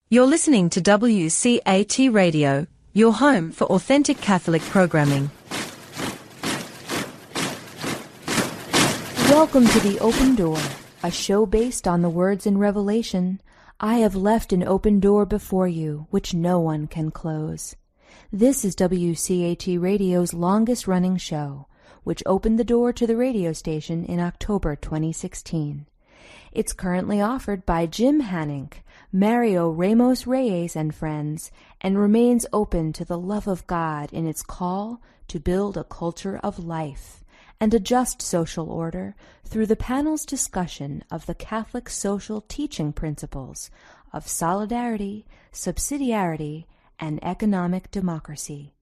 You're listening to WCAT Radio, your home for authentic Catholic programming. Welcome to The Open Door, a show based on the words in Revelation, "I have left an open door before you, which no one can close." This is WCAT Radio's longest-running show, which opened the door to the radio station in October 2016. It's currently offered by Jim Hanink, Mario Ramos Reyes and friends, and remains open to the love of God in its call to build a culture of life and a just social order through the panel's discussion of the Catholic social teaching principles of solidarity, subsidiarity, and economic democracy.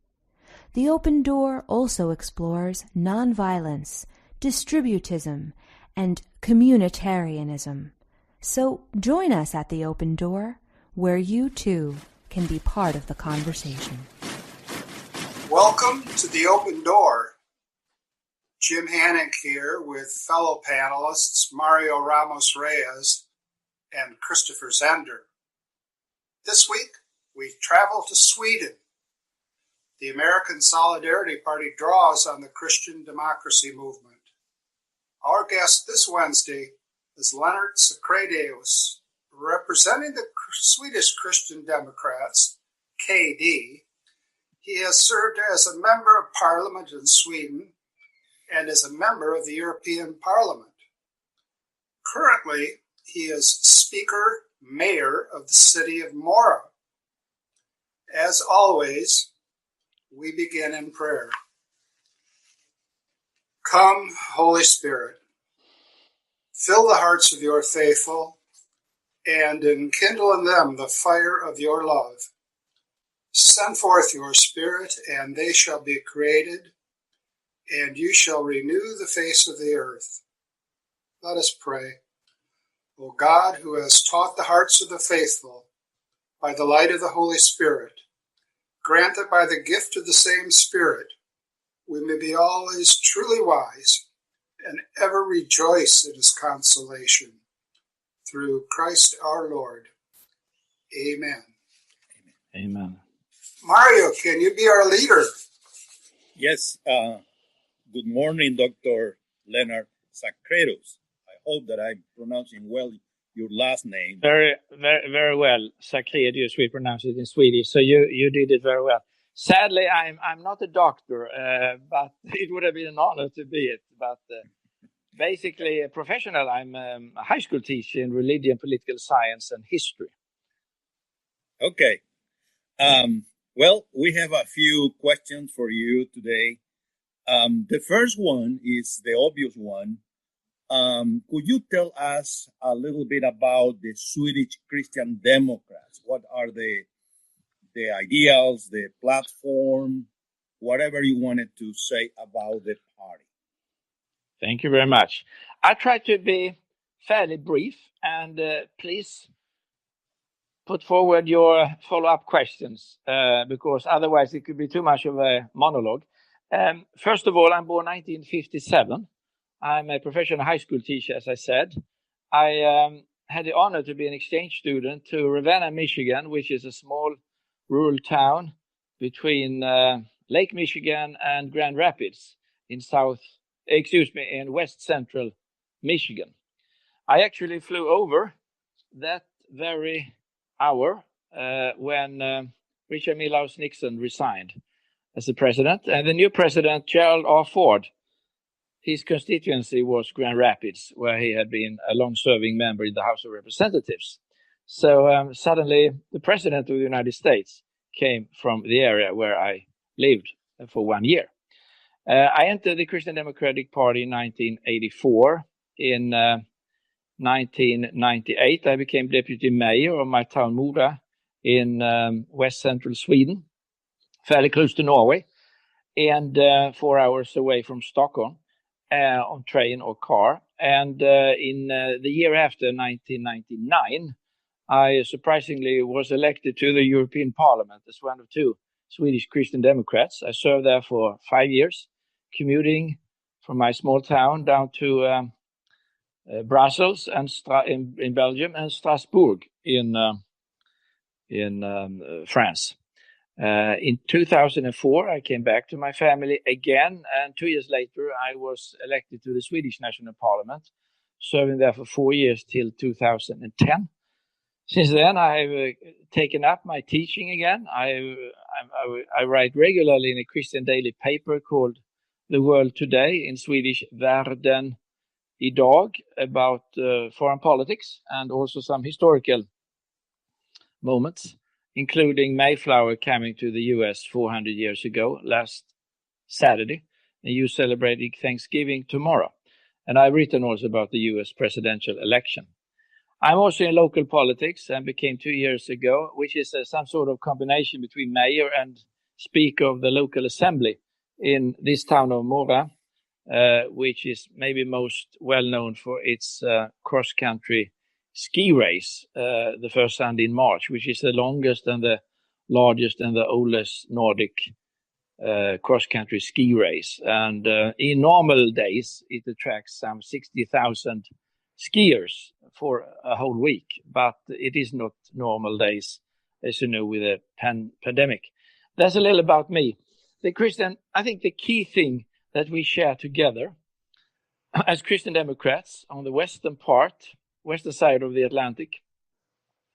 The Open Door also explores nonviolence, distributism, and communitarianism. So join us at the Open Door, where you too can be part of the conversation. Welcome to the Open Door. Jim Hanink here with fellow panelists Mario Ramos Reyes and Christopher Zender. This week, we travel to Sweden. The American Solidarity Party draws on the Christian democracy movement. Our guest this Wednesday is Lennart Sacrédeus, representing the Swedish Christian Democrats, KD. He has served as a member of Parliament in Sweden and as a member of the European Parliament. Currently, he is Speaker Mayor of the city of Mora. As always, we begin in prayer. Come, Holy Spirit, fill the hearts of your faithful, and enkindle in them the fire of your love. Send forth your Spirit, and they shall be created, and you shall renew the face of the earth. Let us pray. O God, who has taught the hearts of the faithful by the light of the Holy Spirit, grant that by the gift of the same Spirit, we may be always truly wise and ever rejoice in his consolation. Through Christ our Lord. Amen. Amen. Mario, can you be our leader? Yes. Good morning, Dr. Lennart Sacrédeus. I hope that I'm pronouncing well your last name. Very, very, very well. Sacrédeus, we pronounce it in Swedish. So you did it very well. Sadly, I'm not a doctor, but it would have been an honor to be it. But basically, a professional, I'm a high school teacher in religion, political science, and history. Okay. Well, we have a few questions for you today. The first one is the obvious one. Could you tell us a little bit about the Swedish Christian Democrats? What are the ideals, the platform, whatever you wanted to say about the party? Thank you very much. I try to be fairly brief, and please put forward your follow-up questions, because otherwise it could be too much of a monologue. First of all, I'm born 1957. I'm a professional high school teacher, as I said. I had the honor to be an exchange student to Ravenna, Michigan, which is a small rural town between Lake Michigan and Grand Rapids in west central Michigan. I actually flew over that very hour when Richard Milhous Nixon resigned as the president. And the new president, Gerald R. Ford, his constituency was Grand Rapids, where he had been a long-serving member in the House of Representatives. So suddenly the president of the United States came from the area where I lived for 1 year. I entered the Christian Democratic Party in 1984. In 1998, I became deputy mayor of my town Mora in west central Sweden, fairly close to Norway, and 4 hours away from Stockholm on train or car. And in the year after, 1999, I surprisingly was elected to the European Parliament as one of two Swedish Christian Democrats. I served there for 5 years, commuting from my small town down to Brussels and in Belgium, and Strasbourg in France. In 2004, I came back to my family again, and 2 years later, I was elected to the Swedish National Parliament, serving there for 4 years till 2010. Since then, I've taken up my teaching again. I write regularly in a Christian daily paper called The World Today, in Swedish Världen idag, about foreign politics and also some historical moments, including Mayflower coming to the US 400 years ago last Saturday, and you celebrating Thanksgiving tomorrow. And I've written also about the US presidential election. I'm also in local politics and became 2 years ago, which is some sort of combination between mayor and speaker of the local assembly in this town of Mora, which is maybe most well known for its cross-country ski race, the first Sunday in March, which is the longest and the largest and the oldest Nordic cross-country ski race. And in normal days, it attracts some 60,000 skiers for a whole week, but it is not normal days, as you know, with a pandemic. That's a little about me. I think the key thing that we share together as Christian Democrats on the western side of the Atlantic,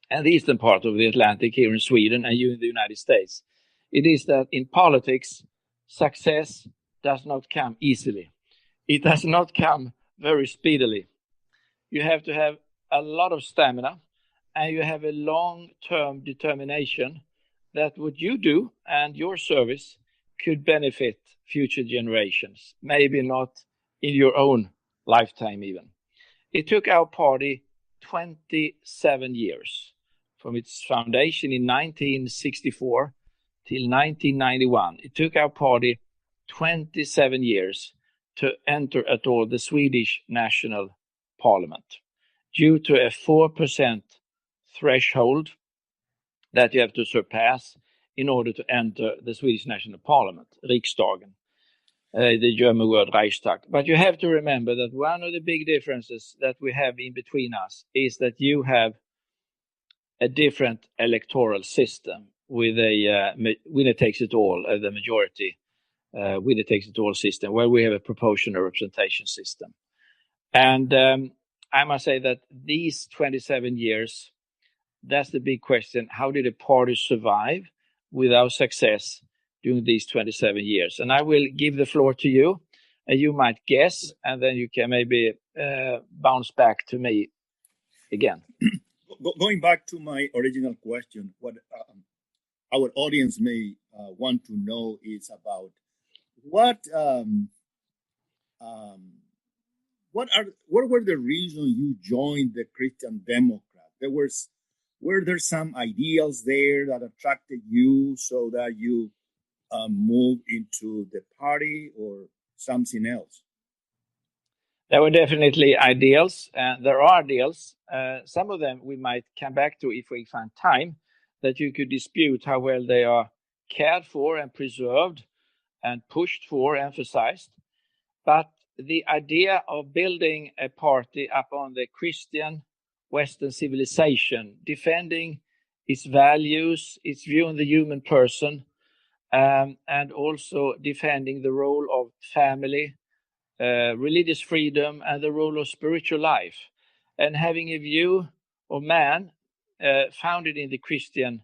and the eastern part of the Atlantic here in Sweden and you in the United States, it is that in politics, success does not come easily. It does not come very speedily. You have to have a lot of stamina, and you have a long-term determination that what you do and your service could benefit future generations, maybe not in your own lifetime even. It took our party 27 years from its foundation in 1964 till 1991. It took our party 27 years to enter at all the Swedish National Parliament due to a 4% threshold that you have to surpass in order to enter the Swedish National Parliament, Riksdagen, the German word Reichstag. But you have to remember that one of the big differences that we have in between us is that you have a different electoral system with a winner takes it all, the majority winner takes it all system, where we have a proportional representation system. And I must say that these 27 years, that's the big question. How did a party survive without success during these 27 years? And I will give the floor to you, and you might guess, and then you can maybe bounce back to me again. Going back to my original question, what our audience may want to know is about what were the reasons you joined the Christian Democrat? Were there some ideals there that attracted you so that you moved into the party, or something else? There were definitely ideals. There are ideals. Some of them we might come back to if we find time, that you could dispute how well they are cared for and preserved and pushed for, emphasized. But the idea of building a party upon the Christian Western civilization, defending its values, its view on the human person, and also defending the role of family, religious freedom, and the role of spiritual life, and having a view of man founded in the Christian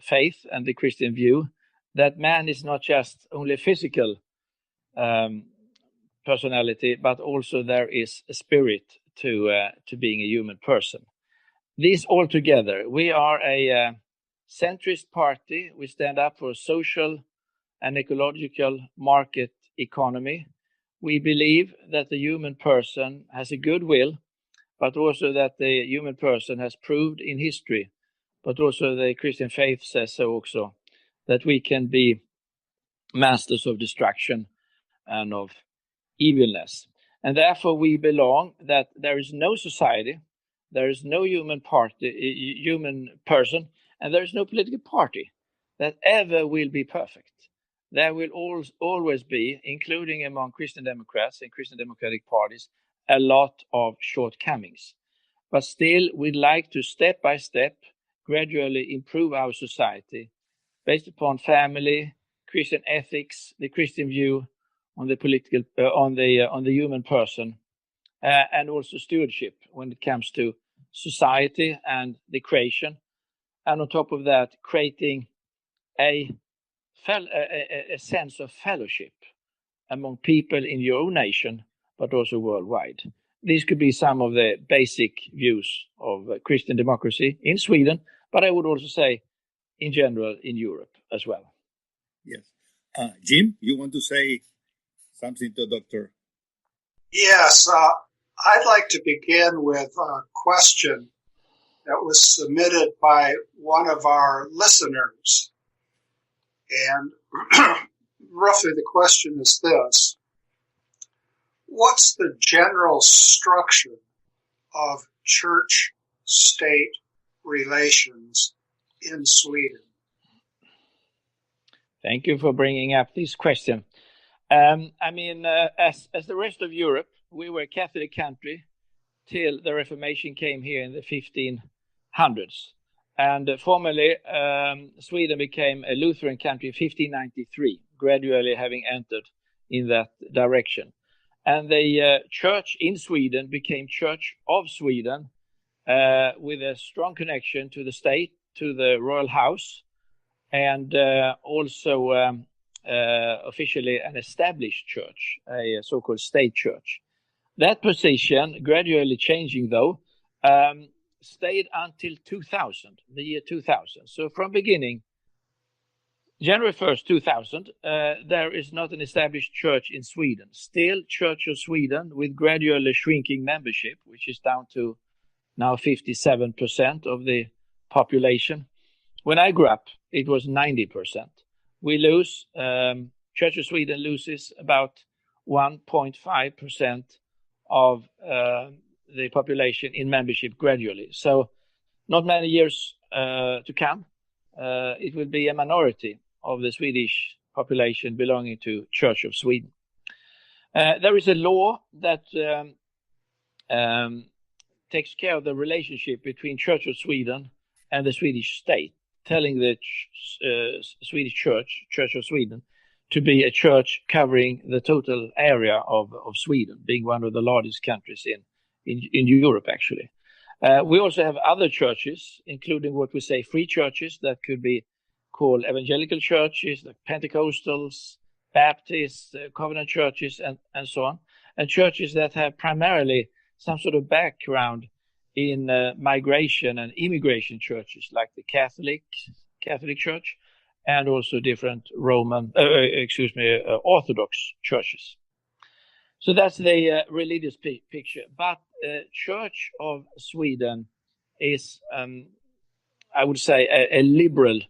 faith and the Christian view, that man is not just only physical personality, but also there is a spirit to being a human person. These all together, we are a centrist party. We stand up for a social and ecological market economy. We believe that the human person has a good will, but also that the human person has proved in history, but also the Christian faith says so also, that we can be masters of destruction and of evilness. And therefore we belong that there is no society, there is no human person, and there is no political party that ever will be perfect. There will always be, including among Christian Democrats and Christian Democratic parties, a lot of shortcomings. But still, we'd like to step by step gradually improve our society based upon family, Christian ethics, the Christian view on the political, on the human person, and also stewardship when it comes to society and the creation, and on top of that, creating a sense of fellowship among people in your own nation, but also worldwide. These could be some of the basic views of Christian democracy in Sweden, but I would also say in general in Europe as well. Yes. Jim, you want to say something to Dr. Yes, I'd like to begin with a question that was submitted by one of our listeners. And roughly the question is this: what's the general structure of church-state relations in Sweden? Thank you for bringing up this question. As the rest of Europe, we were a Catholic country till the Reformation came here in the 1500s. And formerly, Sweden became a Lutheran country in 1593, gradually having entered in that direction. And the church in Sweden became Church of Sweden with a strong connection to the state, to the royal house, and also officially an established church, a so-called state church. That position, gradually changing though, stayed until 2000, the year 2000. So from beginning, January 1st, 2000, there is not an established church in Sweden. Still Church of Sweden with gradually shrinking membership, which is down to now 57% of the population. When I grew up, it was 90%. We lose, Church of Sweden loses about 1.5% of the population in membership gradually. So not many years to come, it will be a minority of the Swedish population belonging to Church of Sweden. There is a law that takes care of the relationship between Church of Sweden and the Swedish state, telling the Swedish Church, Church of Sweden, to be a church covering the total area of Sweden, being one of the largest countries in Europe, actually. We also have other churches, including what we say free churches that could be called evangelical churches, like Pentecostals, Baptists, covenant churches, and so on, and churches that have primarily some sort of background in migration and immigration churches, like the Catholic Church, and also different Orthodox churches. So that's the religious picture. But Church of Sweden is, I would say, a liberal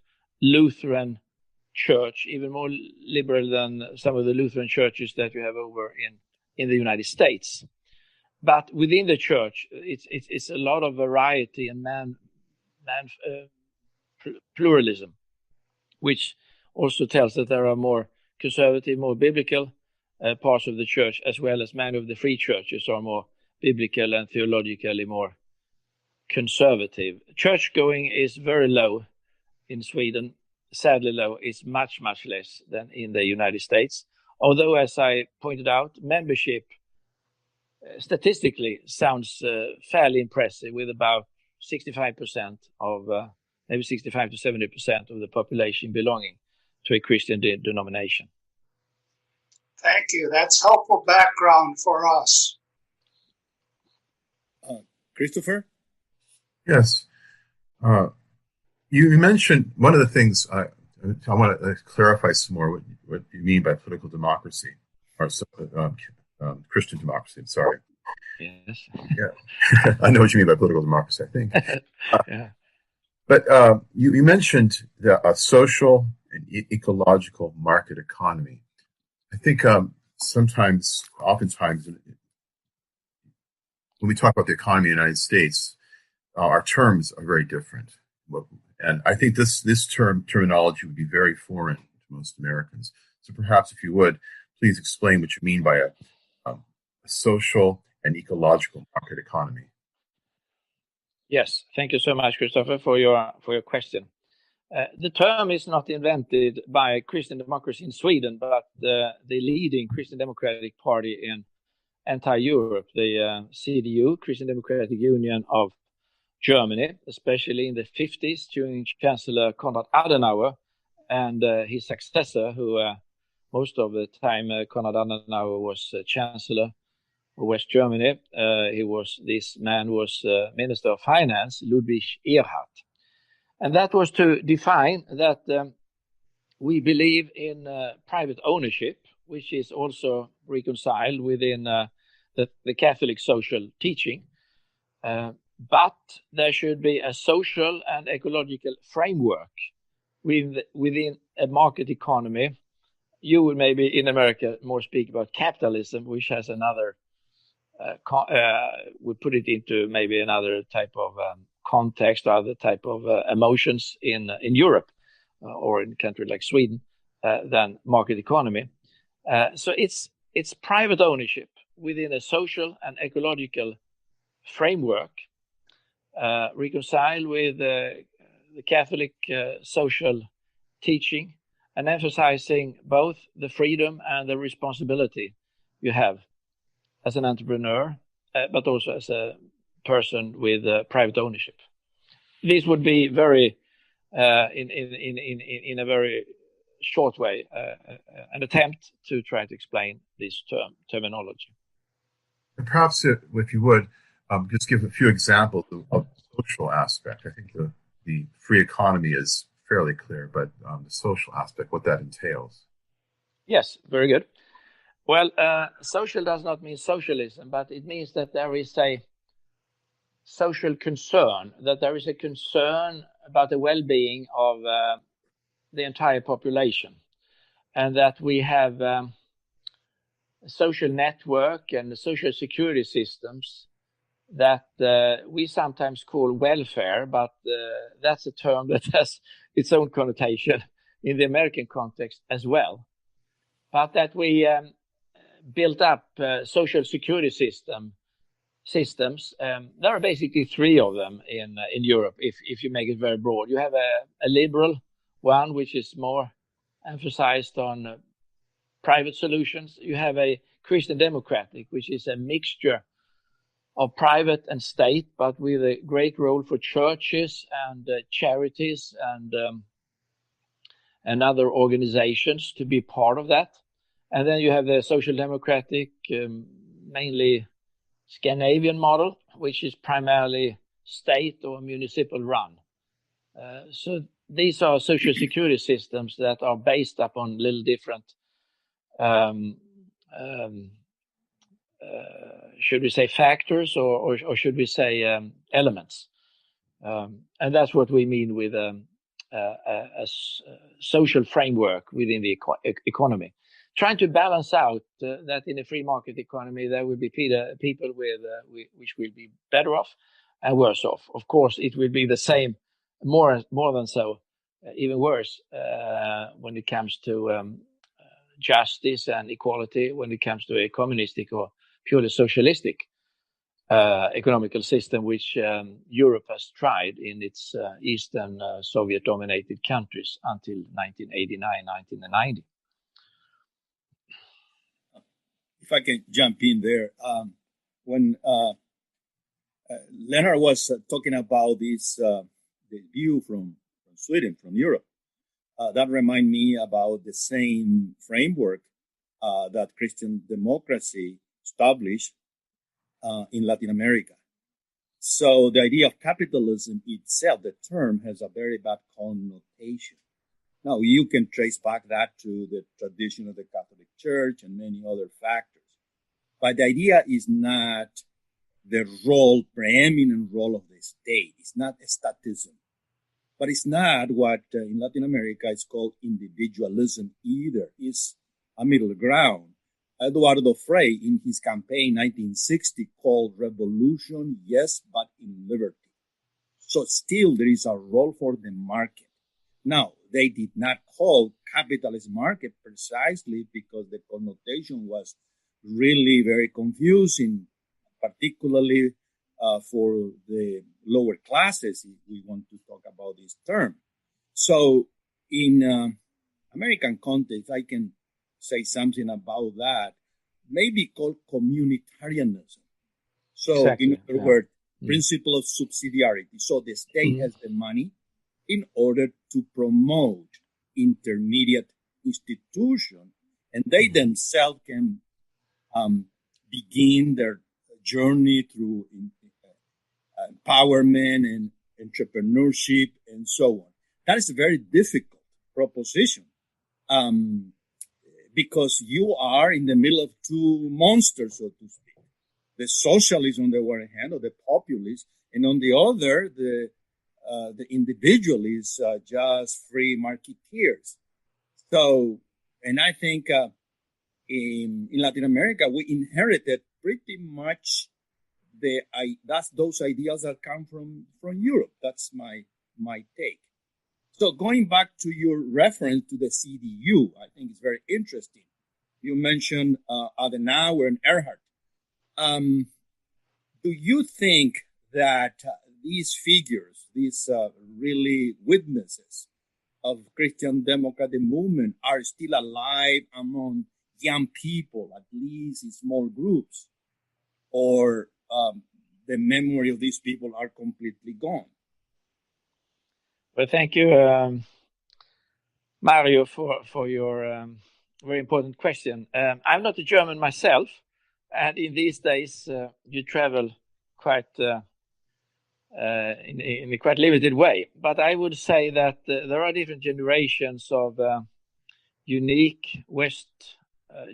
Lutheran church, even more liberal than some of the Lutheran churches that you have over in the United States. But within the church, it's a lot of variety and pluralism, which also tells that there are more conservative, more biblical parts of the church, as well as many of the free churches are more biblical and theologically more conservative. Church going is very low in Sweden, sadly low. It's much, much less than in the United States. Although, as I pointed out, membership statistically sounds fairly impressive, with about 65% of, maybe 65 to 70% of the population belonging to a Christian denomination. Thank you. That's helpful background for us. Christopher? Yes. You mentioned one of the things I want to clarify some more what you mean by political democracy, or Christian democracy. Sorry. Yes. Yeah. I know what you mean by political democracy, I think. Yeah. But you mentioned a social and ecological market economy. I think oftentimes, when we talk about the economy in the United States, our terms are very different. And I think this terminology would be very foreign to most Americans. So perhaps if you would, please explain what you mean by a social and ecological market economy. Yes, thank you so much, Christopher, for your question. The term is not invented by Christian democracy in Sweden, but the leading Christian Democratic Party in entire Europe, the CDU, Christian Democratic Union of Germany, especially in the 50s during Chancellor Konrad Adenauer and his successor, who most of the time Konrad Adenauer was Chancellor of West Germany. This man was Minister of Finance, Ludwig Erhard. And that was to define that we believe in private ownership, which is also reconciled within the Catholic social teaching. But there should be a social and ecological framework within a market economy. You would maybe in America more speak about capitalism, which has another, we put it into maybe another type of context, or other type of emotions in Europe or in a country like Sweden than market economy. So it's private ownership within a social and ecological framework, reconciled with the Catholic social teaching, and emphasizing both the freedom and the responsibility you have as an entrepreneur, but also as a person with private ownership. This would be very, in a very short way, an attempt to try to explain this terminology. And perhaps, if you would, just give a few examples of the social aspect. I think the free economy is fairly clear, but the social aspect, what that entails. Yes, very good. Well, social does not mean socialism, but it means that there is a social concern, that there is a concern about the well-being of the entire population, and that we have a social network and the social security systems that we sometimes call welfare, but that's a term that has its own connotation in the American context as well. But that we built up social security systems. There are basically three of them in Europe, if you make it very broad. You have a liberal one, which is more emphasized on private solutions. You have a Christian democratic, which is a mixture of private and state, but with a great role for churches and charities and other organizations to be part of that. And then you have the social democratic, mainly Scandinavian model, which is primarily state or municipal run. So these are social security systems that are based upon little different, should we say factors, or should we say elements? And that's what we mean with a social framework within the economy. Trying to balance out that in a free market economy, there will be people which will be better off and worse off. Of course, it will be the same, more than so, even worse when it comes to justice and equality, when it comes to a communistic or purely socialistic economical system, which Europe has tried in its Eastern Soviet-dominated countries until 1989, 1990. If I can jump in there, when Lennart was talking about this the view from Sweden, from Europe, that remind me about the same framework that Christian democracy established in Latin America. So the idea of capitalism itself, the term, has a very bad connotation. Now, you can trace back that to the tradition of the Catholic Church and many other factors. But the idea is not the preeminent role of the state. It's not statism. But it's not what in Latin America is called individualism either. It's a middle ground. Eduardo Frei, in his campaign 1960, called revolution, yes, but in liberty. So still there is a role for the market. Now, they did not call capitalist market precisely because the connotation was really very confusing, particularly for the lower classes, if we want to talk about this term. So in American context, I can say something about that, maybe called communitarianism. So Exactly. in other words, principle of subsidiarity. So the state has the money in order to promote intermediate institutions, and they themselves can begin their journey through empowerment and entrepreneurship and so on. That is a very difficult proposition because you are in the middle of two monsters, so to speak. The socialists on the one hand, or the populists, and on the other, the individualists, just free marketeers. So, and I think in Latin America, we inherited pretty much those ideas that come from Europe. That's my take. So going back to your reference to the CDU, I think it's very interesting. You mentioned Adenauer and Erhard. Do you think that these figures, these really witnesses of Christian democratic movement are still alive among young people, at least in small groups, or the memory of these people are completely gone? Well, thank you, Mario, for your very important question. I'm not a German myself, and in these days you travel quite in a quite limited way. But I would say that there are different generations of unique West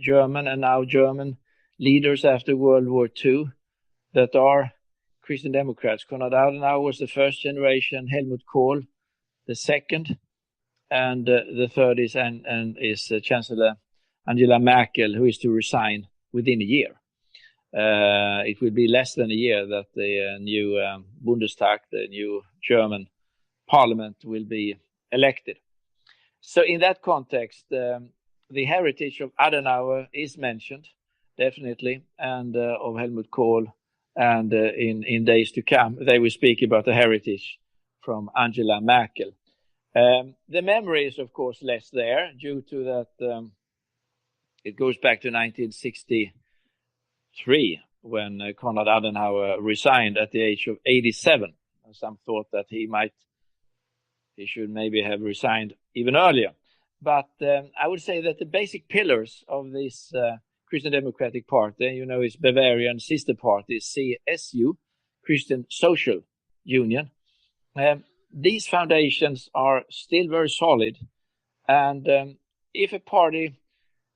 German and now German leaders after World War II that are Christian Democrats. Konrad Adenauer was the first generation, Helmut Kohl the second, and the third is Chancellor Angela Merkel, who is to resign within a year. It will be less than a year that the new Bundestag, the new German parliament, will be elected. So in that context, the heritage of Adenauer is mentioned, definitely, and of Helmut Kohl, and in days to come, they will speak about the heritage from Angela Merkel. The memory is, of course, less there due to that it goes back to 1963 when Konrad Adenauer resigned at the age of 87. Some thought that he should maybe have resigned even earlier. But I would say that the basic pillars of this Christian Democratic Party, is Bavarian sister party, CSU, Christian Social Union. These foundations are still very solid. And if a party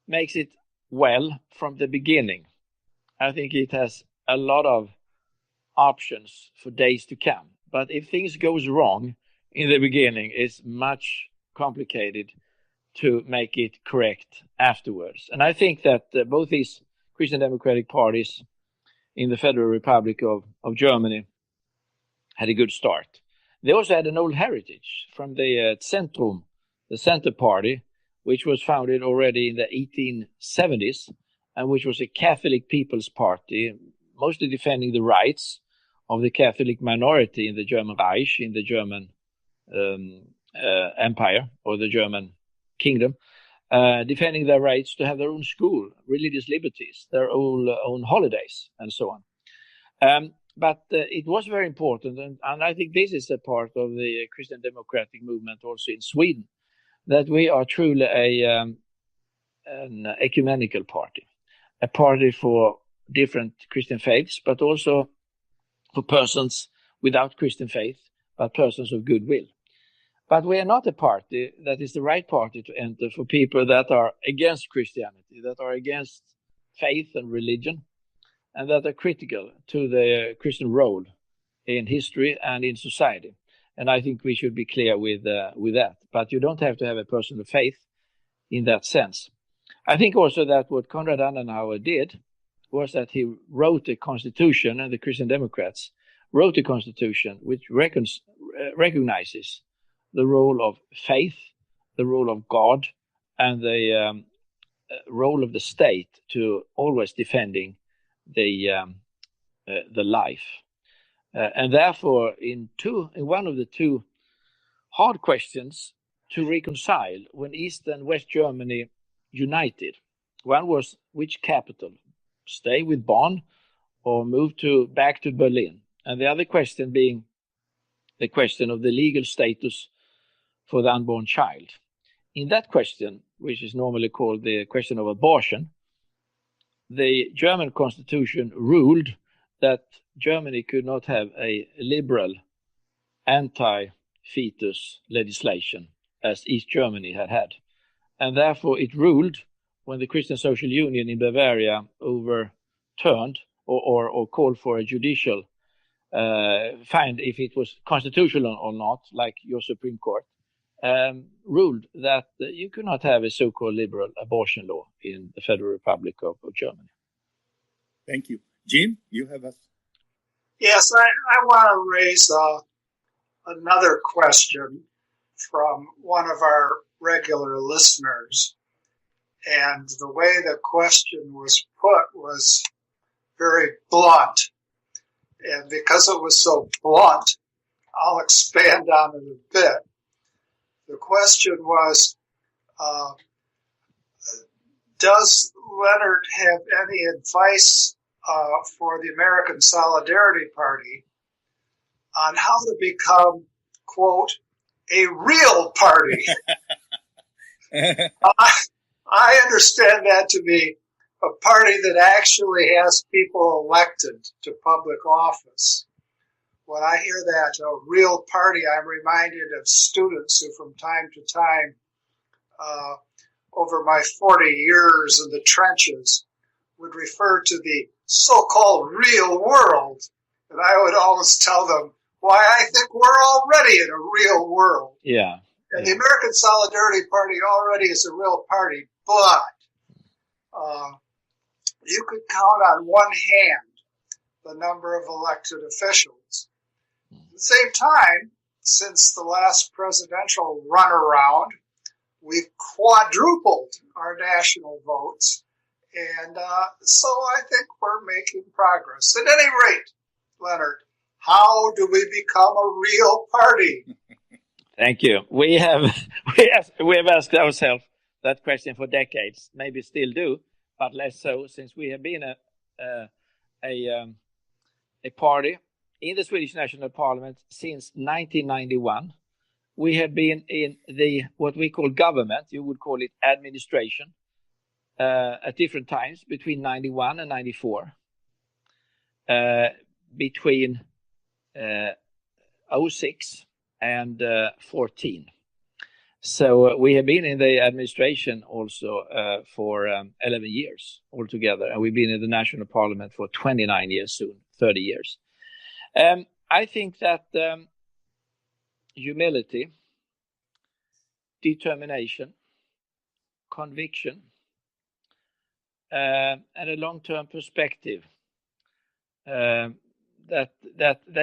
makes it well from the beginning, I think it has a lot of options for days to come. But if things goes wrong in the beginning, it's much complicated to make it correct afterwards. And I think that both these Christian Democratic parties in the Federal Republic of Germany had a good start. They also had an old heritage from the Zentrum, the Center Party, which was founded already in the 1870s, and which was a Catholic People's Party, mostly defending the rights of the Catholic minority in the German Reich, in the German Empire, or the German Kingdom, defending their rights to have their own school, religious liberties, their own holidays, and so on. But it was very important, and I think this is a part of the Christian Democratic movement also in Sweden, that we are truly an ecumenical party, a party for different Christian faiths, but also for persons without Christian faith, but persons of goodwill. But we are not a party that is the right party to enter for people that are against Christianity, that are against faith and religion, and that are critical to the Christian role in history and in society. And I think we should be clear with that. But you don't have to have a personal faith in that sense. I think also that what Konrad Adenauer did was that he wrote a constitution, and the Christian Democrats wrote a constitution which recognizes the role of faith, the role of God, and the role of the state to always defending the life. And therefore, in one of the two hard questions to reconcile when East and West Germany united, one was which capital, stay with Bonn or move back to Berlin, and the other question being the question of the legal status for the unborn child. In that question, which is normally called the question of abortion, the German constitution ruled that Germany could not have a liberal anti-fetus legislation as East Germany had. And therefore it ruled, when the Christian Social Union in Bavaria overturned or called for a judicial find if it was constitutional or not, like your Supreme Court, ruled that you could not have a so-called liberal abortion law in the Federal Republic of Germany. Thank you. Jim, you have us. Yes, I want to raise another question from one of our regular listeners. And the way the question was put was very blunt. And because it was so blunt, I'll expand on it a bit. The question was, does Lennart have any advice for the American Solidarity Party on how to become, quote, a real party? I understand that to be a party that actually has people elected to public office. When I hear that, a real party, I'm reminded of students who from time to time, over my 40 years in the trenches, would refer to the so-called real world. And I would always tell them why I think we're already in a real world. Yeah. And the American Solidarity Party already is a real party, but you could count on one hand the number of elected officials. At the same time, since the last presidential runaround, we've quadrupled our national votes. And so I think we're making progress. At any rate, Lennart, how do we become a real party? Thank you. We have asked ourselves that question for decades, maybe still do, but less so since we have been a party in the Swedish National Parliament since 1991. We have been in the what we call government, you would call it administration, at different times between 91 and 94, between 06 and 14. So we have been in the administration also for 11 years altogether, and we've been in the National Parliament for 29 years soon, 30 years. I think that humility, determination, conviction, and a long-term perspective, that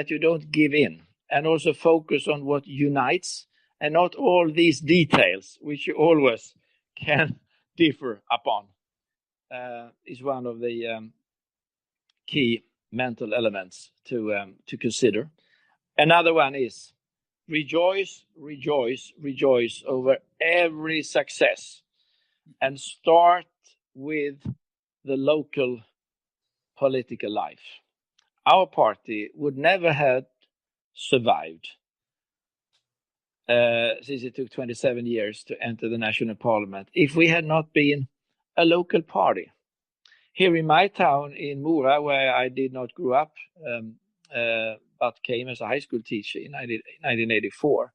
you don't give in, and also focus on what unites and not all these details which you always can differ upon, is one of the key mental elements to consider. Another one is rejoice, rejoice, rejoice over every success, and start with the local political life. Our party would never have survived, since it took 27 years to enter the National Parliament, if we had not been a local party. Here in my town in Mora, where I did not grow up, but came as a high school teacher in 1984,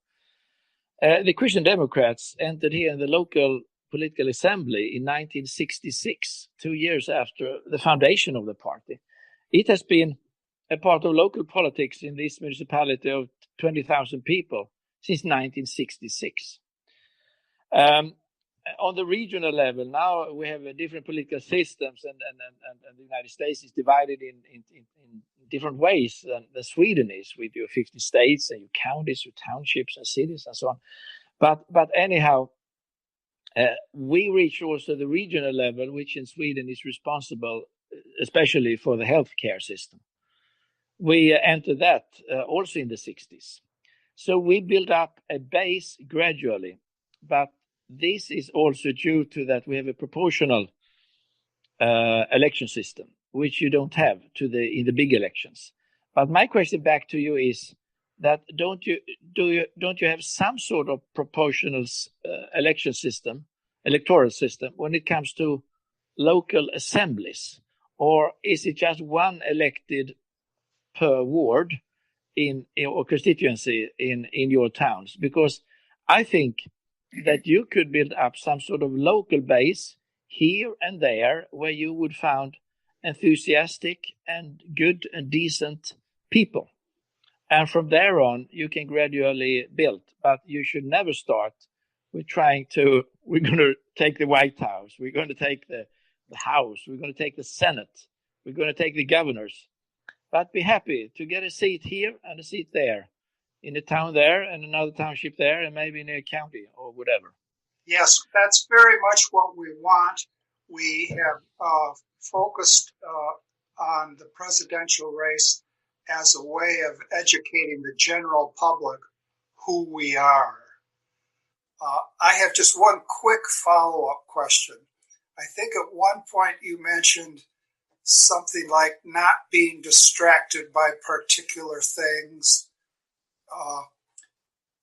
the Christian Democrats entered here in the local political assembly in 1966, 2 years after the foundation of the party. It has been a part of local politics in this municipality of 20,000 people since 1966. On the regional level, now we have different political systems, and the United States is divided in different ways than Sweden is. We do 50 states, and you counties, you townships, and cities, and so on. But anyhow, we reach also the regional level, which in Sweden is responsible especially for the healthcare system. we entered that also in the 60s. So we build up a base gradually, but this is also due to that we have a proportional election system, which you don't have in the big elections. But my question back to you is that don't you have some sort of proportional electoral system when it comes to local assemblies, or is it just one elected per ward in or constituency in your towns? Because I think that you could build up some sort of local base here and there where you would find enthusiastic and good and decent people. And from there on, you can gradually build. But you should never start with we're going to take the White House, we're going to take the House, we're going to take the Senate, we're going to take the governors. But be happy to get a seat here and a seat there, in a town there and another township there, and maybe in a county or whatever. Yes, that's very much what we want. We have focused on the presidential race as a way of educating the general public who we are. I have just one quick follow-up question. I think at one point you mentioned something like not being distracted by particular things.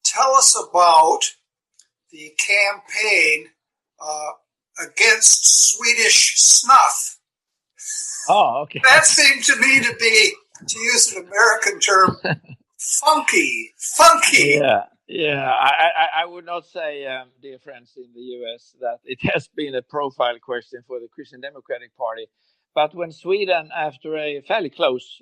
Tell us about the campaign against Swedish snuff. Oh, okay. That seemed to me to be, to use an American term, funky. Yeah. I would not say, dear friends in the US, that it has been a profile question for the Christian Democratic Party. But when Sweden, after a fairly close,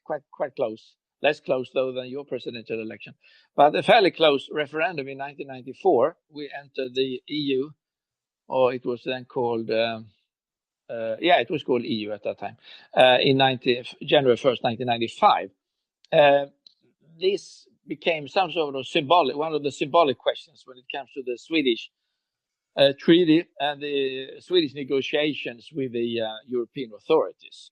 quite close, less close though than your presidential election, but a fairly close referendum in 1994, we entered the EU, or it was then called, it was called EU at that time, in January 1st, 1995. This became some sort of one of the symbolic questions when it comes to the Swedish treaty and the Swedish negotiations with the European authorities,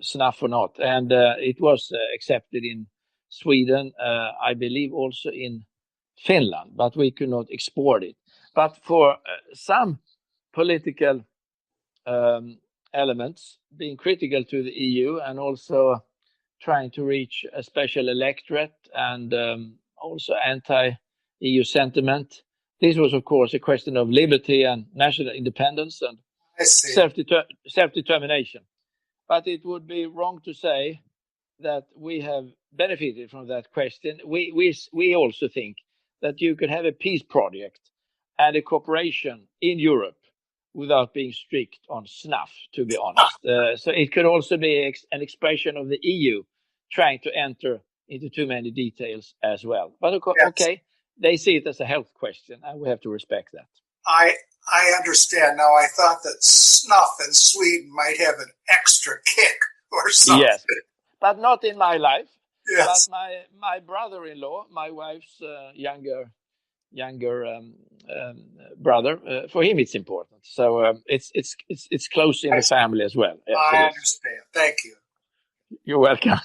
snuff or not. And it was accepted in Sweden, I believe also in Finland, but we could not export it. But for some political elements being critical to the EU and also trying to reach a special electorate and also anti-EU sentiment, this was, of course, a question of liberty and national independence and self-determination. But it would be wrong to say that we have benefited from that question. We also think that you could have a peace project and a cooperation in Europe without being strict on snuff, to be honest. So it could also be an expression of the EU trying to enter into too many details as well. But of course, okay, they see it as a health question, and we have to respect that. I understand now. I thought that snuff in Sweden might have an extra kick or something. Yes, but not in my life. Yes. But my brother-in-law, my wife's younger brother, for him it's important. So it's close in the family as well. Yes, I understand. Thank you. You're welcome.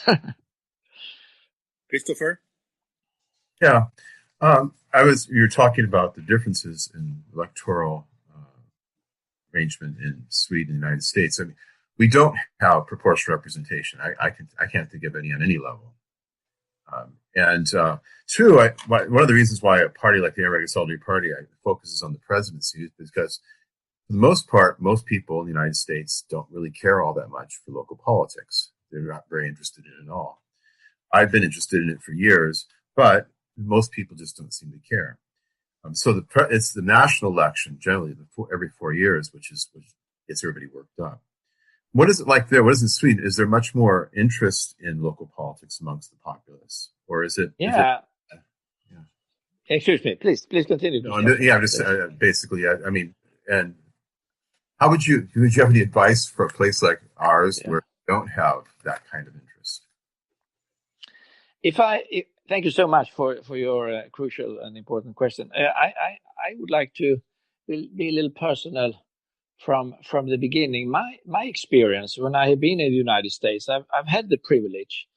Christopher? Yeah. You're talking about the differences in electoral arrangement in Sweden and the United States. I mean, we don't have proportional representation. I can't think of any on any level. Two, one of the reasons why a party like the American Solidarity Party focuses on the presidency is because, for the most part, most people in the United States don't really care all that much for local politics. They're not very interested in it at all. I've been interested in it for years, but most people just don't seem to care. So it's the national election generally every 4 years, which gets everybody worked up. What is it like there? What is in Sweden? Is there much more interest in local politics amongst the populace, or is it? Yeah. Excuse me, please continue. I'm just basically. I mean, and how would you have any advice for a place like ours where we don't have that kind of interest? Thank you so much for your crucial and important question. I would like to be a little personal from the beginning. My experience when I have been in the United States, I've had the privilege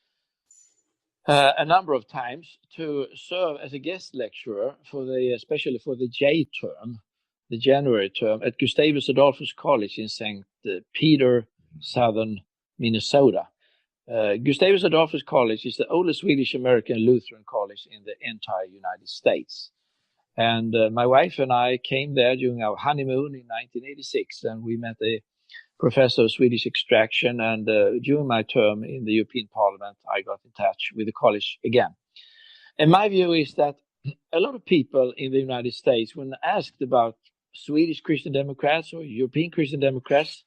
a number of times to serve as a guest lecturer especially for the J term, the January term, at Gustavus Adolphus College in St. Peter, southern Minnesota. Gustavus Adolphus College is the oldest Swedish American Lutheran college in the entire United States. And my wife and I came there during our honeymoon in 1986, and we met a professor of Swedish extraction. And during my term in the European Parliament, I got in touch with the college again. And my view is that a lot of people in the United States, when asked about Swedish Christian Democrats or European Christian Democrats,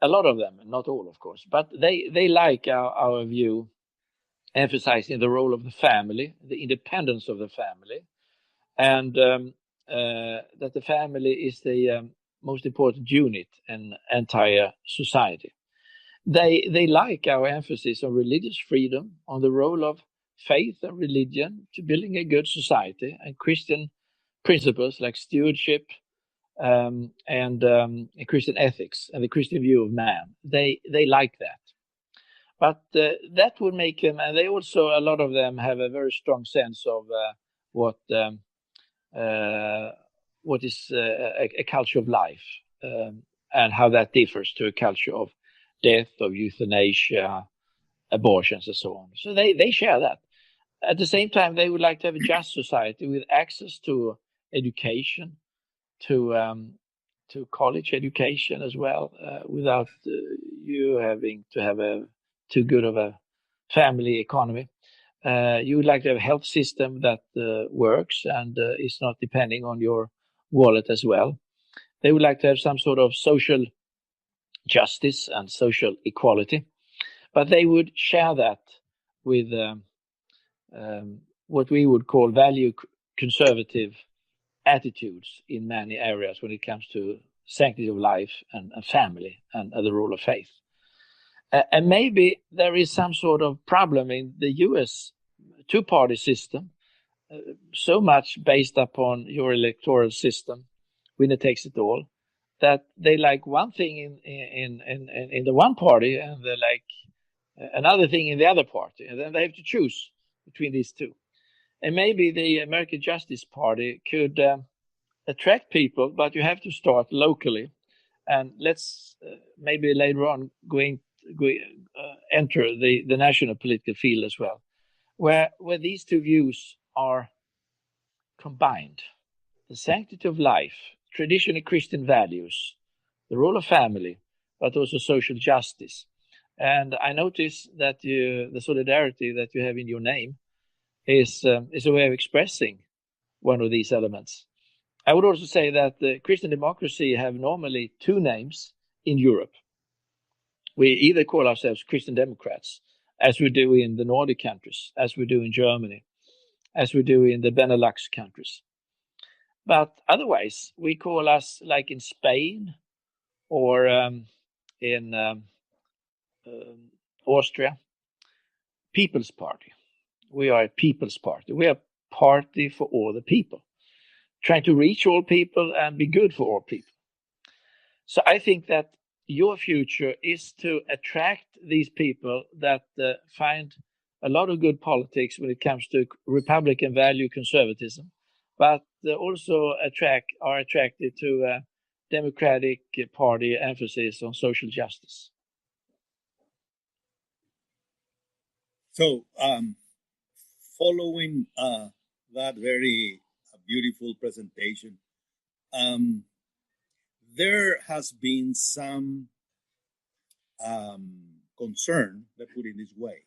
a lot of them, not all, of course, but they like our view, emphasizing the role of the family, the independence of the family, and that the family is the most important unit in entire society. They like our emphasis on religious freedom, on the role of faith and religion to building a good society, and Christian principles like stewardship and Christian ethics and the Christian view of man. They like that. But that would make them, and they also, a lot of them have a very strong sense of what is a culture of life, and how that differs to a culture of death, of euthanasia, abortions, and so on. So they share that. At the same time, they would like to have a just society with access to education, to college education as well, without you having to have too good of a family economy. You would like to have a health system that works and is not depending on your wallet as well. They would like to have some sort of social justice and social equality, but they would share that with what we would call value conservative attitudes in many areas when it comes to sanctity of life and family and the role of faith. And maybe there is some sort of problem in the US two-party system, so much based upon your electoral system, winner takes it all, that they like one thing in the one party and they like another thing in the other party, and then they have to choose between these two. And maybe the American Justice Party could attract people, but you have to start locally. And let's maybe later on enter the national political field as well, where these two views are combined. The sanctity of life, traditional Christian values, the role of family, but also social justice. And I notice that the solidarity that you have in your name is a way of expressing one of these elements. I would also say that Christian democracy have normally two names in Europe. We either call ourselves Christian Democrats, as we do in the Nordic countries, as we do in Germany, as we do in the Benelux countries. But otherwise, we call us, like in Spain or in Austria, People's Party. We are a People's Party. We are a party for all the people, trying to reach all people and be good for all people. So I think that your future is to attract these people that find a lot of good politics when it comes to Republican value conservatism, but also are attracted to a Democratic Party emphasis on social justice. So, following that very beautiful presentation, there has been some concern, let's put it this way,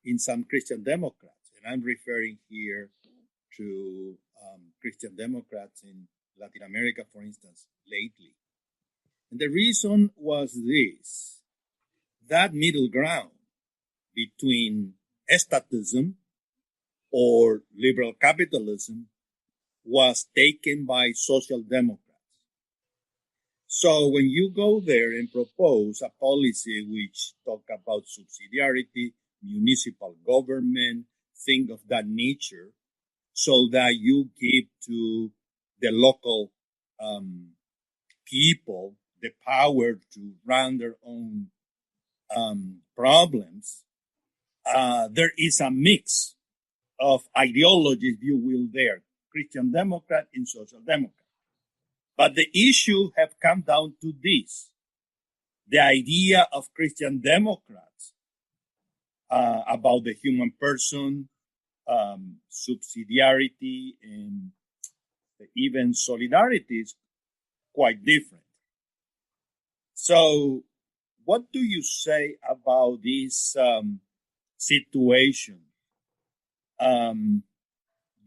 in some Christian Democrats, and I'm referring here to Christian Democrats in Latin America, for instance, lately. And the reason was this: that middle ground between estatism or liberal capitalism was taken by social democrats. So when you go there and propose a policy which talk about subsidiarity, municipal government, thing of that nature, so that you give to the local people the power to run their own problems, there is a mix of ideologies, if you will, there, Christian Democrat and Social Democrat. But the issue have come down to this, the idea of Christian Democrats about the human person, subsidiarity, and even solidarity is quite different. So what do you say about this situation,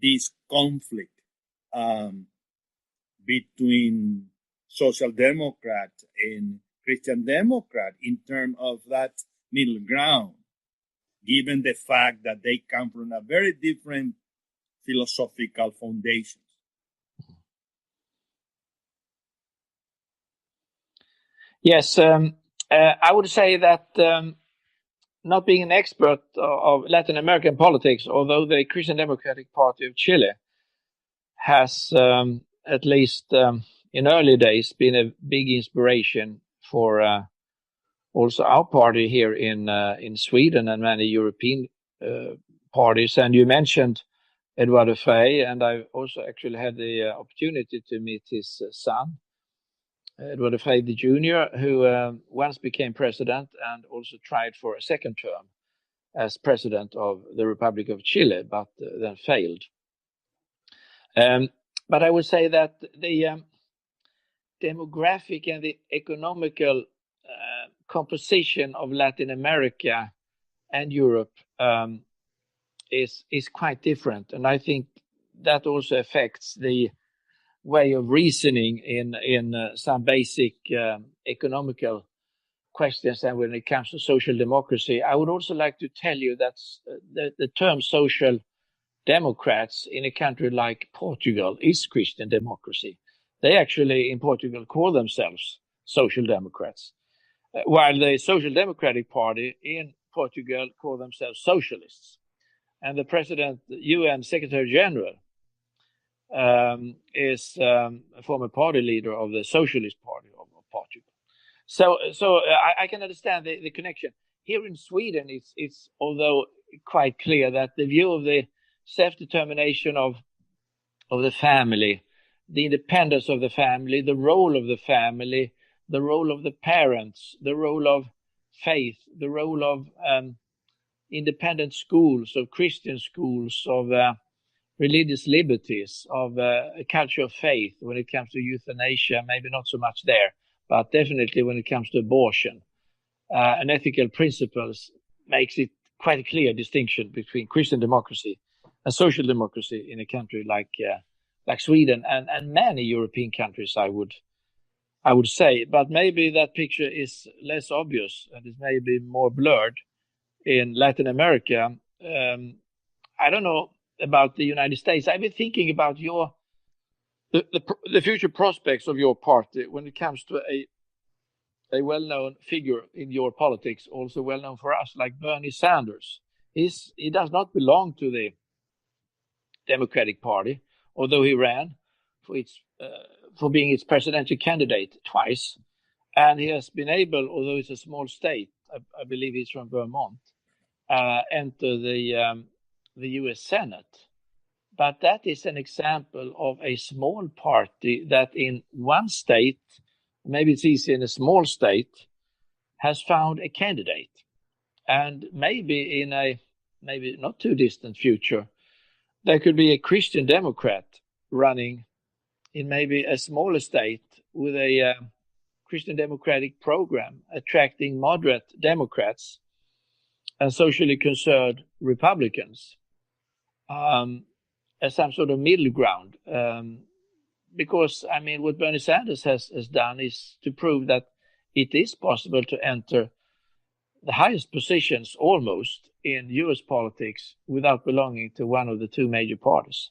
this conflict between Social Democrat and Christian Democrat in terms of that middle ground, given the fact that they come from a very different philosophical foundations? Yes, I would say that not being an expert of Latin American politics, although the Christian Democratic Party of Chile has, at least in early days, been a big inspiration for also our party here in Sweden and many European parties. And you mentioned Eduardo Frei, and I also actually had the opportunity to meet his son, Eduardo Frei Jr., who once became president and also tried for a second term as president of the Republic of Chile, but then failed. But I would say that the demographic and the economical composition of Latin America and Europe is quite different, and I think that also affects the way of reasoning in some basic economical questions. And when it comes to social democracy, I would also like to tell you that the term social democrats in a country like Portugal is Christian democracy. They actually in Portugal call themselves social democrats, while the Social Democratic Party in Portugal call themselves socialists. And the president, UN Secretary General, is a former party leader of the Socialist Party of Portugal. So I can understand the connection. Here in Sweden, it's although quite clear that the view of the self-determination of the family, the independence of the family, the role of the family, the role of the parents, the role of faith, the role of independent schools, of Christian schools, of religious liberties, of a culture of faith when it comes to euthanasia, maybe not so much there, but definitely when it comes to abortion. And ethical principles makes it quite a clear distinction between Christian democracy and social democracy in a country like Sweden and many European countries, I would say. But maybe that picture is less obvious and is maybe more blurred in Latin America. I don't know about the United States. I've been thinking about the future prospects of your party when it comes to a well-known figure in your politics, also well-known for us, like Bernie Sanders. He does not belong to the Democratic Party, although he ran for being its presidential candidate twice. And he has been able, although it's a small state, I believe he's from Vermont, enter the U.S. Senate. But that is an example of a small party that in one state, maybe it's easy in a small state, has found a candidate. And maybe in a maybe not too distant future, there could be a Christian Democrat running in maybe a smaller state with a Christian Democratic program, attracting moderate Democrats and socially concerned Republicans as some sort of middle ground. Because, I mean, what Bernie Sanders has done is to prove that it is possible to enter the highest positions almost in US politics without belonging to one of the two major parties.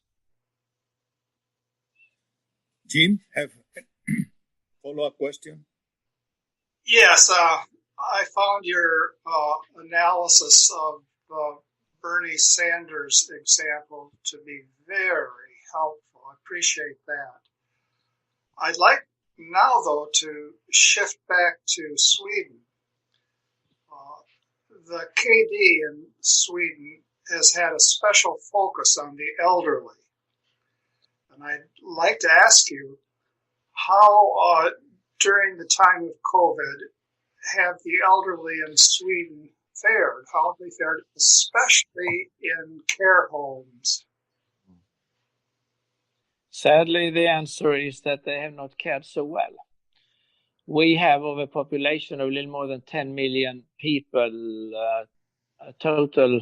Jim, have a follow-up question? Yes, I found your analysis of Bernie Sanders' example to be very helpful. I appreciate that. I'd like Now, though, to shift back to Sweden, the KD in Sweden has had a special focus on the elderly. And I'd like to ask you how, during the time of COVID, have the elderly in Sweden fared? How have they fared, especially in care homes? Sadly, the answer is that they have not cared so well. We have, of a population of a little more than 10 million people, a total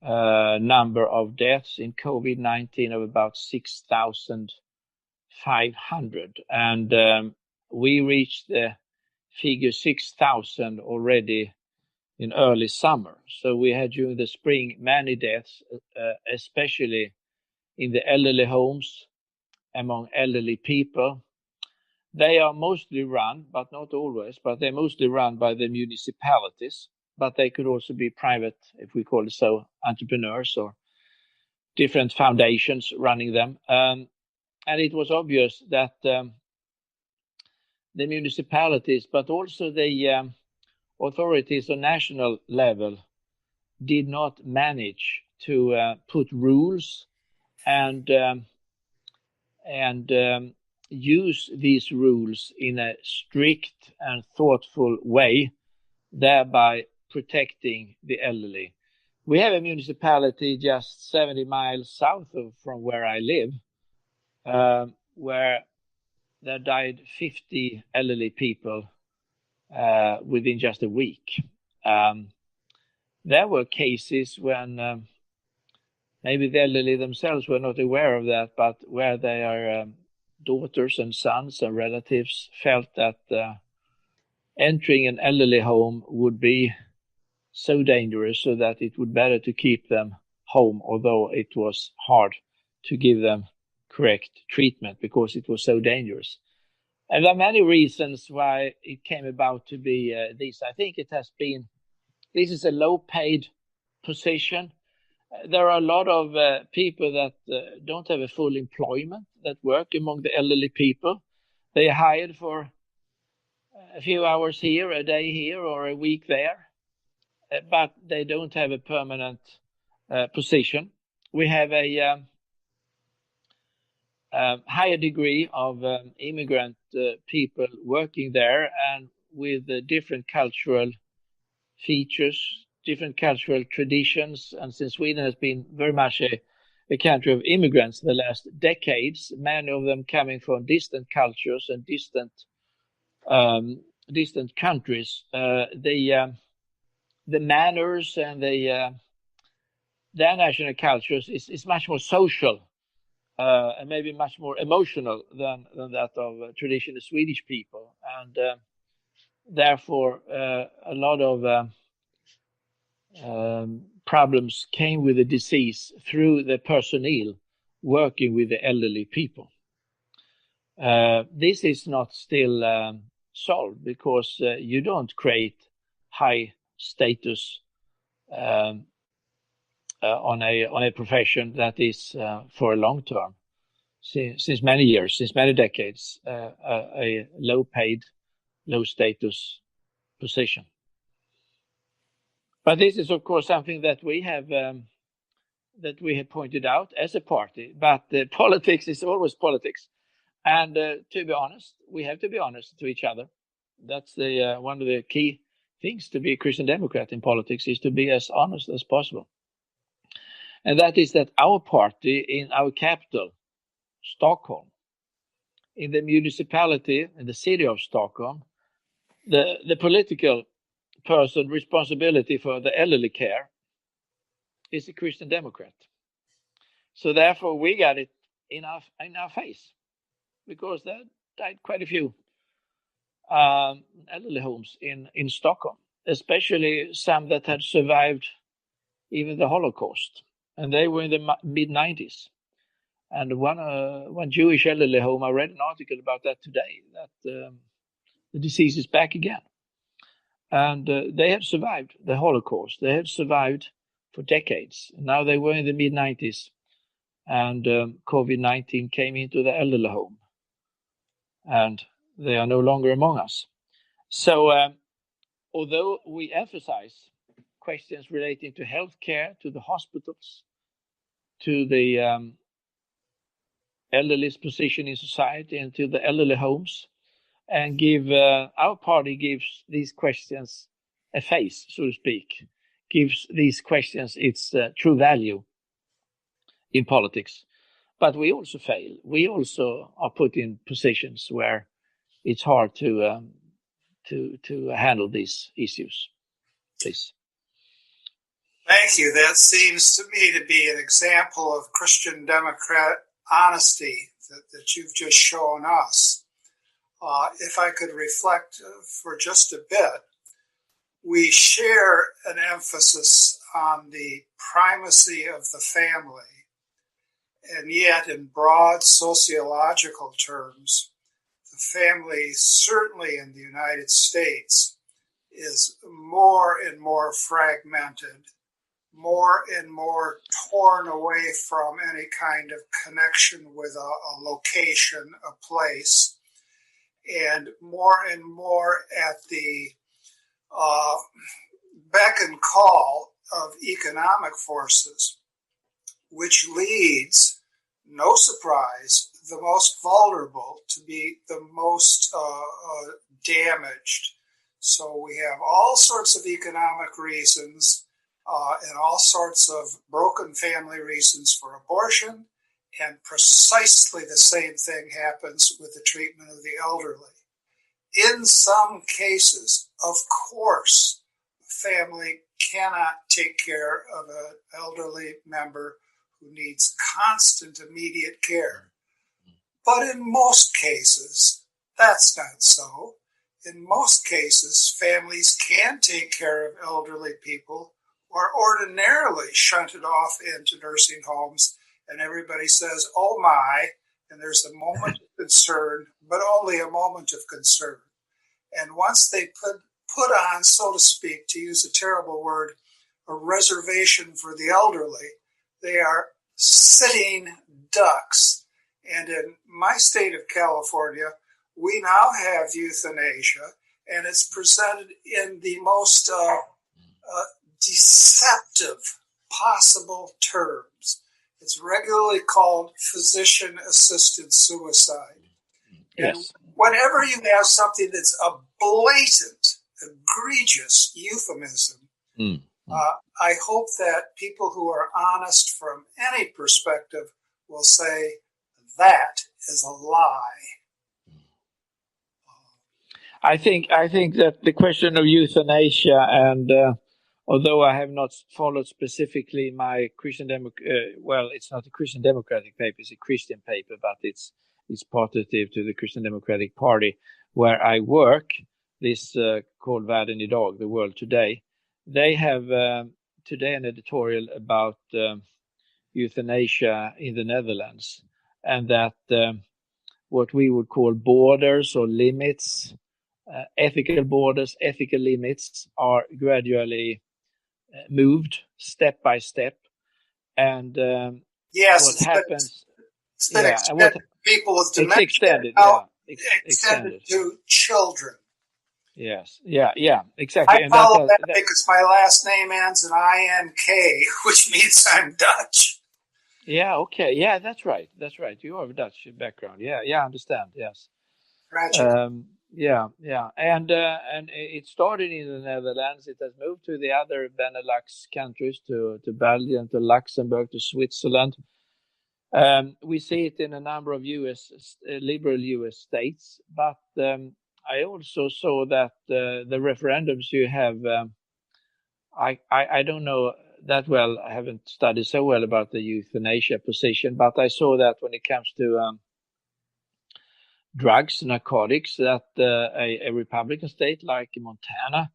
number of deaths in COVID-19 of about 6,500. And we reached the figure 6,000 already in early summer. So we had during the spring many deaths, especially in the elderly homes, among elderly people. They are mostly run, but not always, but they're mostly run by the municipalities, but they could also be private, if we call it so, entrepreneurs or different foundations running them. And it was obvious that the municipalities, but also the authorities on national level did not manage to put rules and use these rules in a strict and thoughtful way, thereby protecting the elderly. We have a municipality just 70 miles south from where I live, where there died 50 elderly people within just a week. There were cases when maybe the elderly themselves were not aware of that, but where their daughters and sons and relatives felt that entering an elderly home would be so dangerous, so that it would be better to keep them home, although it was hard to give them correct treatment because it was so dangerous. And there are many reasons why it came about to be this. I think this is a low-paid position. There are a lot of people that don't have a full employment that work among the elderly people. They are hired for a few hours here, a day here, or a week there, but they don't have a permanent position. We have a higher degree of immigrant people working there, and with different cultural features, different cultural traditions. And since Sweden has been very much a country of immigrants the last decades, many of them coming from distant cultures and distant countries, the manners and their national cultures is much more social and maybe much more emotional than that of traditional Swedish people. And therefore, a lot of problems came with the disease through the personnel working with the elderly people. This is not still solved, because you don't create high status on a profession that is for a long term. Since many years, since many decades, a low-paid, low-status position. But this is, of course, something that we have pointed out as a party. But politics is always politics, and to be honest, we have to be honest to each other. That's the one of the key things to be a Christian Democrat in politics, is to be as honest as possible. And that is that our party in our capital, Stockholm, in the municipality, in the city of Stockholm, the political person responsibility for the elderly care is a Christian Democrat. So therefore we got it in our face, because there died quite a few elderly homes in Stockholm, especially some that had survived even the Holocaust, and they were in the mid-90s. And one Jewish elderly home, I read an article about that today, that the disease is back again. And they have survived the Holocaust. They have survived for decades. Now they were in the mid-90s, and COVID-19 came into the elderly home. and they are no longer among us. So, although we emphasize questions relating to healthcare, to the hospitals, to the elderly's position in society, and to the elderly homes, and our party gives these questions a face, so to speak, gives these questions its true value in politics. But we also fail. We also are put in positions where it's hard to handle these issues. Please. Thank you. That seems to me to be an example of Christian Democrat honesty that you've just shown us. If I could reflect for just a bit, we share an emphasis on the primacy of the family, and yet in broad sociological terms, the family, certainly in the United States, is more and more fragmented, more and more torn away from any kind of connection with a location, a place, and more at the beck and call of economic forces, which leads, no surprise, the most vulnerable to be the most damaged. So we have all sorts of economic reasons and all sorts of broken family reasons for abortion, and precisely the same thing happens with the treatment of the elderly. In some cases, of course, a family cannot take care of an elderly member who needs constant immediate care. But in most cases, that's not so. In most cases, families can take care of elderly people who are ordinarily shunted off into nursing homes, and everybody says, oh my, and there's a moment of concern, but only a moment of concern. And once they put on, so to speak, to use a terrible word, a reservation for the elderly, they are sitting ducks. And in my state of California, we now have euthanasia, and it's presented in the most deceptive possible terms. It's regularly called physician-assisted suicide. Yes. And whenever you have something that's a blatant, egregious euphemism, I hope that people who are honest from any perspective will say that is a lie. I think that the question of euthanasia, and although I have not followed specifically my it's not a Christian Democratic paper, it's a Christian paper, but it's positive to the Christian Democratic Party where I work. This called Världen idag, the world today. They have today an editorial about euthanasia in the Netherlands, and that what we would call borders or limits, ethical borders, ethical limits are gradually moved step by step. And yes, what happens... It's been extended. People with dementia extended, extended to children. Yes, yeah, exactly. I follow that because my last name ends in INK, which means I'm Dutch. Yeah, okay. Yeah, that's right. You have a Dutch background. Yeah, I understand. Yes. Yeah. And it started in the Netherlands. It has moved to the other Benelux countries, to Belgium, to Luxembourg, to Switzerland. We see it in a number of liberal US states, but I also saw that the referendums you have, I don't know that well. I haven't studied so well about the euthanasia position, but I saw that when it comes to drugs, narcotics, that a Republican state like Montana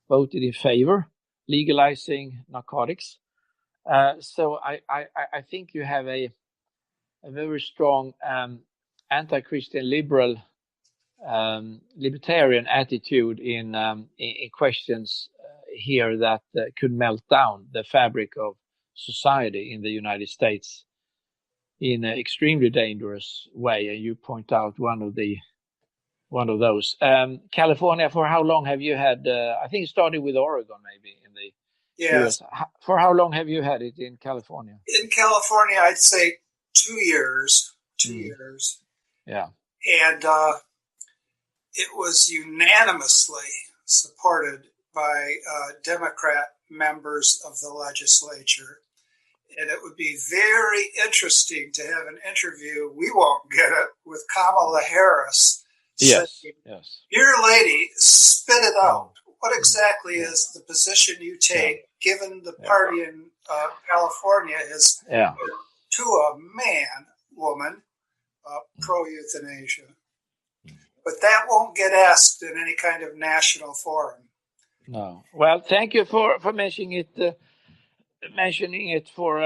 voted in favor legalizing narcotics. So I think you have a very strong anti-Christian libertarian attitude in questions here that could melt down the fabric of society in the United States in an extremely dangerous way. And you point out one of the one of those. California, for how long have you had? I think it started with Oregon, maybe in the Yes. US. For how long have you had it in California? In California, I'd say 2 years. 2 years. Yeah. And it was unanimously supported by Democrat members of the legislature. And it would be very interesting to have an interview, we won't get it, with Kamala Harris. Yes, saying, yes. Dear lady, spit it out. What exactly is the position you take, given the party in California is to a man, woman, pro-euthanasia. But that won't get asked in any kind of national forum. No. Well, thank you for mentioning it for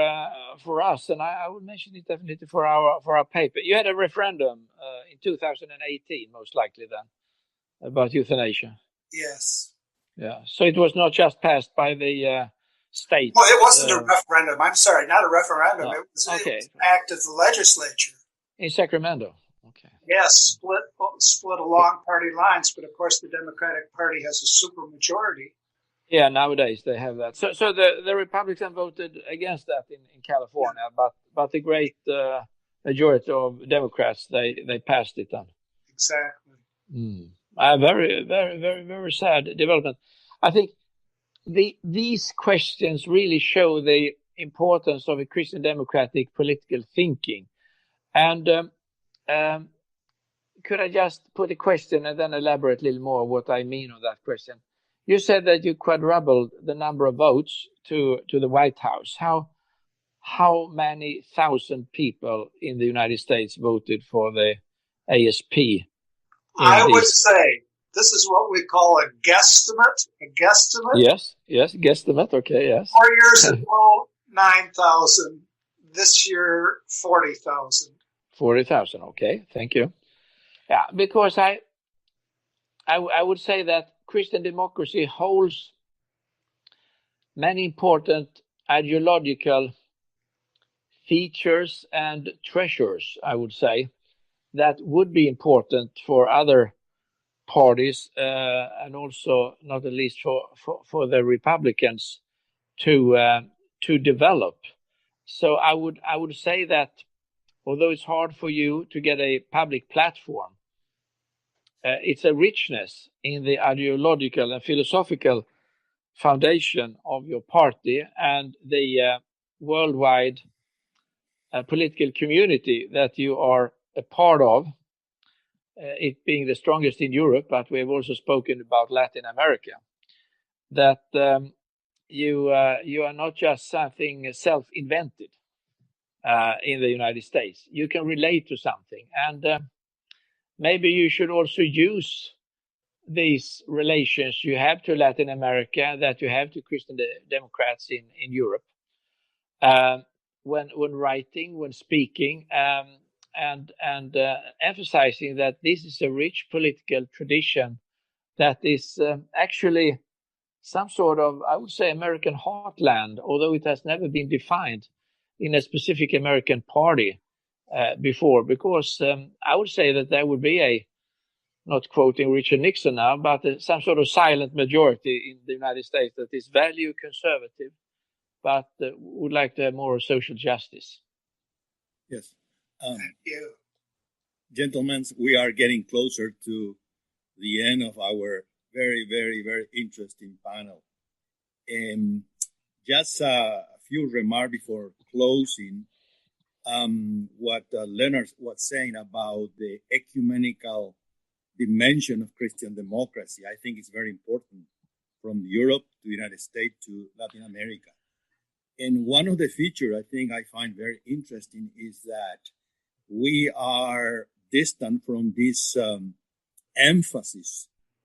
us, and I would mention it definitely for our paper. You had a referendum in 2018, most likely then, about euthanasia. Yes. Yeah. So it was not just passed by the state. Well, it wasn't a referendum. I'm sorry, not a referendum. No. It was an act of the legislature. In Sacramento. Okay. Yes, split along party lines, but of course the Democratic Party has a supermajority. Yeah, nowadays they have that. So the Republicans voted against that in California, but the great majority of Democrats they passed it on. Exactly. Very, very, very, very sad development. I think these questions really show the importance of a Christian democratic political thinking. And could I just put a question and then elaborate a little more what I mean on that question? You said that you quadrupled the number of votes to the White House. How many thousand people in the United States voted for the ASP? I would say this is what we call a guesstimate. A guesstimate? Yes, guesstimate. Okay, yes. 4 years ago, 9,000. This year, 40,000. 40,000. Okay, thank you. Yeah, because I would say that Christian democracy holds many important ideological features and treasures, I would say, that would be important for other parties and also not at least for the Republicans to develop. So I would say that although it's hard for you to get a public platform, it's a richness in the ideological and philosophical foundation of your party and the worldwide political community that you are a part of, it being the strongest in Europe, but we have also spoken about Latin America, that you are not just something self-invented in the United States. You can relate to something, and maybe you should also use these relations you have to Latin America, that you have to Christian Democrats in Europe, when writing, when speaking, and emphasizing that this is a rich political tradition that is actually some sort of, I would say, American heartland, although it has never been defined in a specific American party before, because I would say that there would be not quoting Richard Nixon now, but some sort of silent majority in the United States that is value conservative, but would like to have more social justice. Yes. Thank you. Gentlemen, we are getting closer to the end of our very, very, very interesting panel. Just a few remarks before closing. What Lennart was saying about the ecumenical dimension of Christian democracy, I think is very important, from Europe to the United States to Latin America. And one of the features I think I find very interesting is that we are distant from this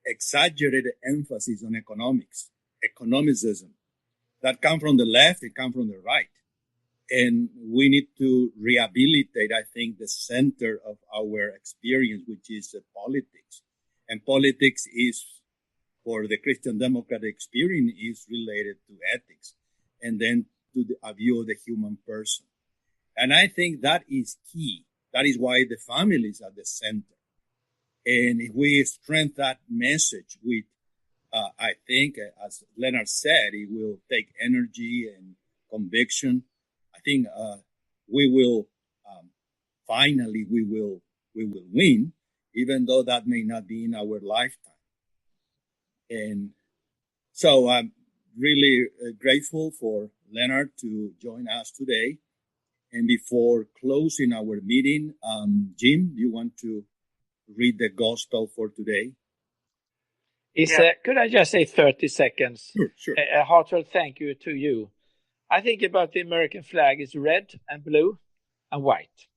exaggerated emphasis on economicism that come from the left, it comes from the right. And we need to rehabilitate, I think, the center of our experience, which is politics. And politics is, for the Christian Democratic experience, is related to ethics, and then to a view of the human person. And I think that is key. That is why the family is at the center. And if we strengthen that message with, I think, as Lennart said, it will take energy and conviction. I think we will finally we will win, even though that may not be in our lifetime. And so I'm really grateful for Lennart to join us today. And before closing our meeting, Jim, you want to read the gospel for today? Could I just say 30 seconds? Sure. A heartfelt thank you to you. I think about the American flag is red and blue and white.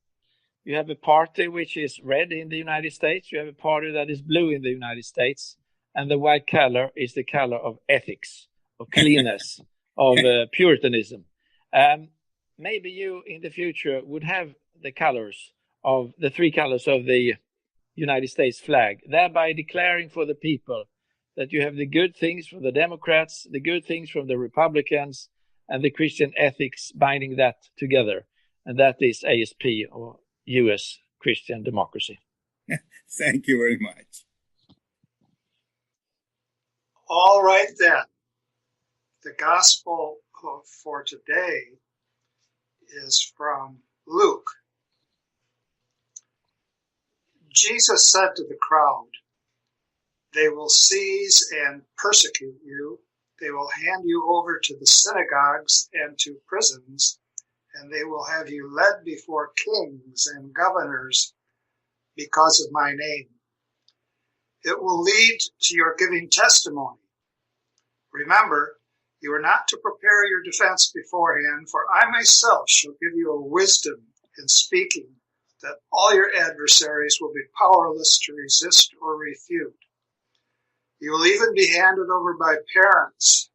You have a party which is red in the United States. You have a party that is blue in the United States. And the white color is the color of ethics, of cleanness, of Puritanism. Maybe you in the future would have the colors of the three colors of the United States flag, thereby declaring for the people that you have the good things from the Democrats, the good things from the Republicans, and the Christian ethics binding that together. And that is ASP, or U.S. Christian democracy. Thank you very much. All right, then. The gospel for today is from Luke. Jesus said to the crowd, "They will seize and persecute you. They will hand you over to the synagogues and to prisons, and they will have you led before kings and governors because of my name. It will lead to your giving testimony. Remember, you are not to prepare your defense beforehand, for I myself shall give you a wisdom in speaking that all your adversaries will be powerless to resist or refute. You will even be handed over by parents,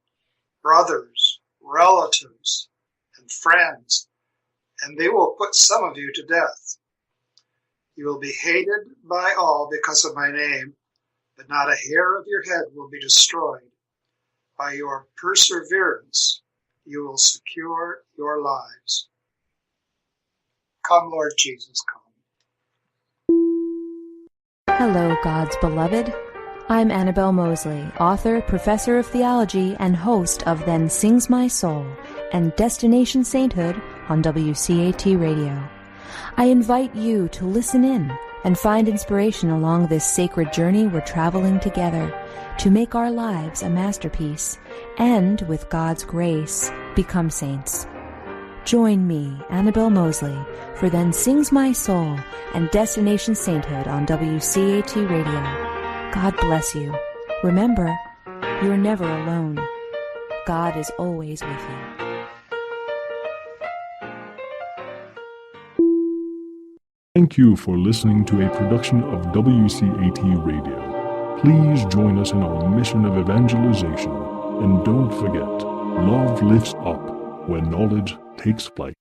brothers, relatives, and friends, and they will put some of you to death. You will be hated by all because of my name, but not a hair of your head will be destroyed. By your perseverance, you will secure your lives. Come, Lord Jesus, come." Hello, God's beloved. I'm Annabelle Mosley, author, professor of theology, and host of Then Sings My Soul and Destination Sainthood on WCAT Radio. I invite you to listen in and find inspiration along this sacred journey we're traveling together to make our lives a masterpiece and, with God's grace, become saints. Join me, Annabelle Mosley, for Then Sings My Soul and Destination Sainthood on WCAT Radio. God bless you. Remember, you're never alone. God is always with you. Thank you for listening to a production of WCAT Radio. Please join us in our mission of evangelization. And don't forget, love lifts up when knowledge takes flight.